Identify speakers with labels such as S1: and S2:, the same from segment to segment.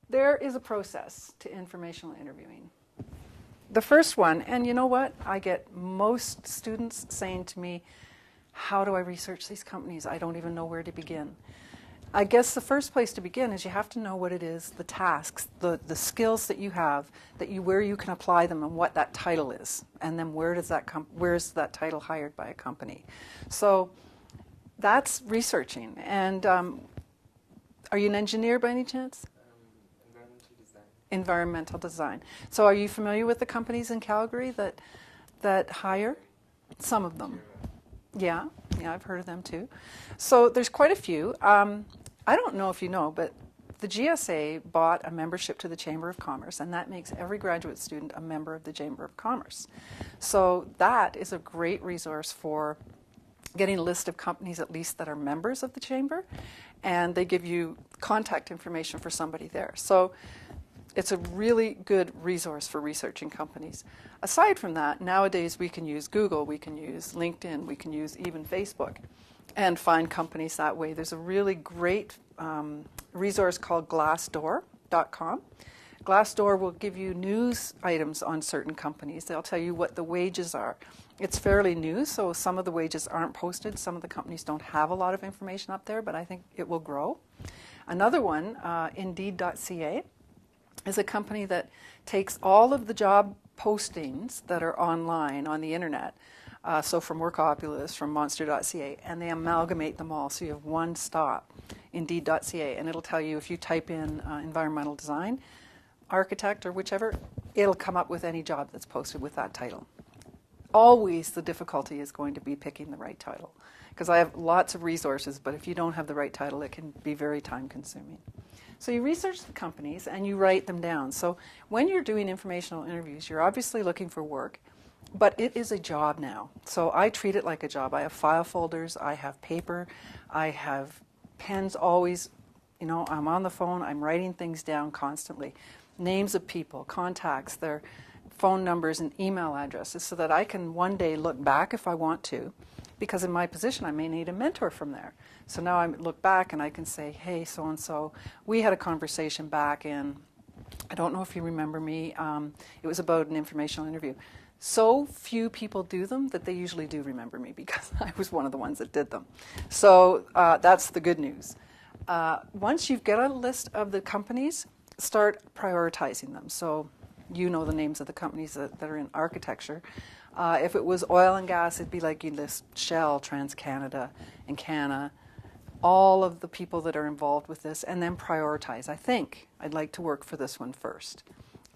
S1: There is a process to informational interviewing. The first one, and you know what? I get most students saying to me, how do I research these companies? I don't even know where to begin. I guess the first place to begin is you have to know what it is, the tasks, the skills that you have, where you can apply them and what that title is. And then where is that title hired by a company? So that's researching. And are you an engineer by any chance?
S2: Environmental design.
S1: Environmental design. So are you familiar with the companies in Calgary that hire? Some of them. Yeah, I've heard of them too. So there's quite a few. I don't know if you know, but the GSA bought a membership to the Chamber of Commerce, and that makes every graduate student a member of the Chamber of Commerce. So that is a great resource for getting a list of companies at least that are members of the Chamber, and they give you contact information for somebody there. So it's a really good resource for researching companies. Aside from that, nowadays we can use Google, we can use LinkedIn, we can use even Facebook and find companies that way. There's a really great resource called Glassdoor.com. Glassdoor will give you news items on certain companies. They'll tell you what the wages are. It's fairly new, so some of the wages aren't posted. Some of the companies don't have a lot of information up there, but I think it will grow. Another one, Indeed.ca, is a company that takes all of the job postings that are online on the internet, so from Workopolis, from Monster.ca, and they amalgamate them all. So you have one stop, Indeed.ca, and it'll tell you if you type in environmental design, architect, or whichever, it'll come up with any job that's posted with that title. Always the difficulty is going to be picking the right title, because I have lots of resources, but if you don't have the right title, it can be very time consuming. So you research the companies and you write them down. So when you're doing informational interviews, you're obviously looking for work, but it is a job now. So I treat it like a job. I have file folders, I have paper, I have pens always, I'm on the phone, I'm writing things down constantly. Names of people, contacts, their phone numbers and email addresses, so that I can one day look back if I want to, because in my position I may need a mentor from there. So now I look back and I can say, hey, so-and-so, we had a conversation back in, I don't know if you remember me, it was about an informational interview. So few people do them that they usually do remember me, because I was one of the ones that did them. So that's the good news. Once you've got a list of the companies, start prioritizing them. So you know the names of the companies that are in architecture. If it was oil and gas, it'd be like you list Shell, TransCanada, and Encana, all of the people that are involved with this, and then prioritize. I think I'd like to work for this one first,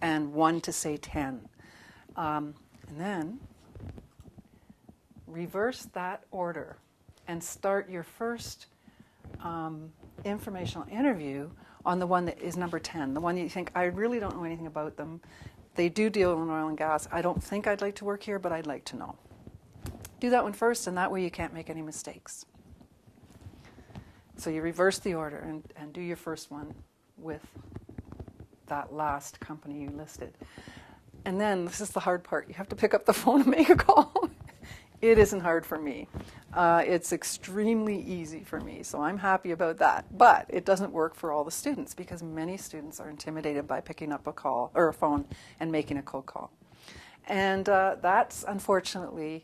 S1: and 1 to say 10. And then reverse that order and start your first informational interview on the one that is number 10, the one you think, I really don't know anything about them. They do deal in oil and gas. I don't think I'd like to work here, but I'd like to know. Do that one first, and that way you can't make any mistakes. So you reverse the order and do your first one with that last company you listed. And then, this is the hard part, you have to pick up the phone and make a call. It isn't hard for me. It's extremely easy for me, so I'm happy about that. But it doesn't work for all the students, because many students are intimidated by picking up a call or a phone and making a cold call. And that's unfortunately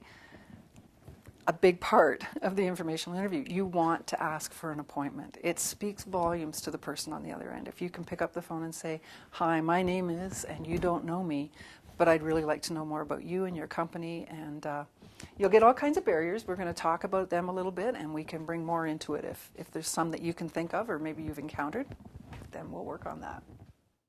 S1: a big part of the informational interview. You want to ask for an appointment. It speaks volumes to the person on the other end. If you can pick up the phone and say, hi, my name is, and you don't know me, but I'd really like to know more about you and your company, and you'll get all kinds of barriers. We're going to talk about them a little bit, and we can bring more into it if there's some that you can think of or maybe you've encountered, then we'll work on that.